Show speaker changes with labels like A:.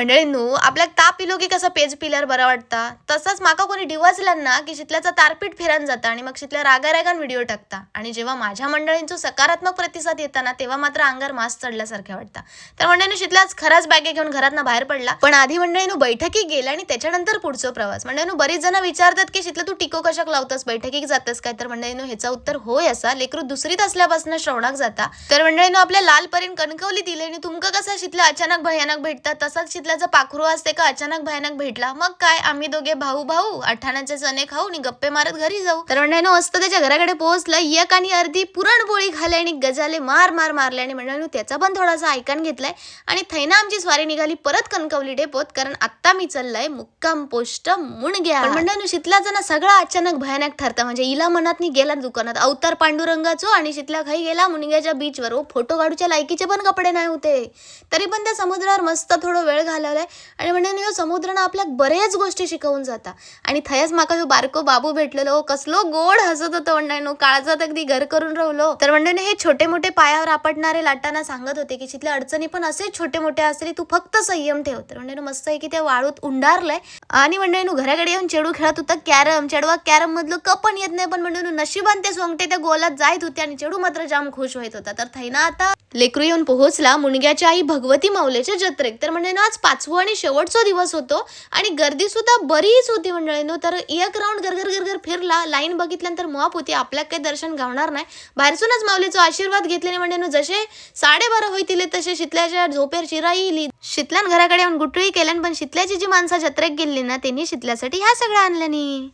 A: मंडळींनो, आपल्याक ताप इलो की कसा पेज पिल्यार बरा वाटता, तसाच माका कोणी डिवचल्यान ना की शितल्याचा तारपीट फिरान जाता आणि मग शितल्या रागारागान व्हिडिओ टाकता. आणि जेव्हा माझ्या मंडळींचो सकारात्मक प्रतिसाद येता ना तेव्हा मात्र अंगार मास चढल्यासारख्या वाटता. तर मंडळींनो, शितल्याच खराच बॅगे घेऊन घरातनं बाहेर पडला. पण आधी मंडळींनो बैठकीक गेला आणि त्याच्यानंतर पुढचा प्रवास. मंडळींनो, बरीच जण विचारतात की शितल्या तू टिको कशाक लावतस, बैठकीक जातस काय? तर मंडळींनो, ह्याचा उत्तर होय असा. लेकरू दुसरीत असल्यापासून श्रवणाक जाता. तर मंडळींनो, आपल्या लालपरीन कणकवली दिले आणि तुमका कसा शितल्या अचानक भयानक भेटतात, तसाच शितल्याचा पाखरू असते का अचानक भयानक भेटला. मग काय, आम्ही दोघे भाऊ भाऊ आठाण्याचे चणे खाऊ आणि गप्पे मारत घरी जाऊ. तर मंडळींनो, मस्त त्याच्या घराकडे पोहोचलं. एक आणि अर्धी पुरणपोळी खाल्ली आणि गजाले मार मार मारले. आणि मंडळींनो, त्याचा पण थोडासा ऐकून घेतलाय आणि थैना आमची स्वारी निघाली परत कणकवली डेपोत. कारण आता मी चाललाय मुक्काम पोस्ट मुणग्या. मंडळींनो, शितल्याचा ना सगळा अचानक भयानक ठरता. म्हणजे इला मनात गेला दुकानात अवतार पांडुरंगाचो आणि शितल्या खाई गेला मुणग्याच्या बीचवर. फोटो काढूच्या लायकीचे पण कपडे नाही होते, तरी पण त्या समुद्रावर मस्त थोडं वेळ घालवलाय. आणि म्हणजे ह्यो समुद्रानं आपल्याक बरेच गोष्टी शिकवून जाता. आणि थयच माका ह्यो बारको बाबू भेटलेलो, कसलो गोड हसत होतो मंडळींनो, काळजात अगदी घर करून राहिलो. तर मंडळींनो, हे छोटे मोठे पायावर आपटणारे लाटांना सांगत होते की शितल्या अडचणी पण असे छोटे मोठे असले, तू फक्त संयम ठेव. तर मंडळींनो, मस्त आहे की त्या वाळूत उंडारलंय. आणि मंडळींनो, घराकडे येऊन चेडू खेळत होता कॅरम. चेडवा कॅरम मधलं कप पण येत नाही, पण मंडळींनो नशिबान ते सोंगटे त्या गोलात जायत होते आणि चेडू मात्र जाम खुश होत होता. तर थैना आता लेकरू येऊन पोहोचला मुणग्याच्या आई भगवती माऊलीच्या जत्रेक. तर मंडळींनो, आज 5वा आणि शेवटचा दिवस होतो आणि गर्दी सुद्धा बरीच होती मंडळींनो. तर एक राऊंड गरगर गरगर फिरला. लाईन बघितल्यानंतर मॉप होती, आपल्याला काही दर्शन घावणार नाही. बाहेरसूनच माऊलीचा आशीर्वाद घेतल्याने मंडळींनो, जसे 12:30 होईतील तसे शितल्याच्या झोपेर चिराई इली. शितल्यान घराकडे येऊन गुटळी केल्यान, पण शितल्याची जी माणसं जत्रेक गेली ना त्यांनी शितल्यासाठी ह्या सगळ्या आणल्यानी.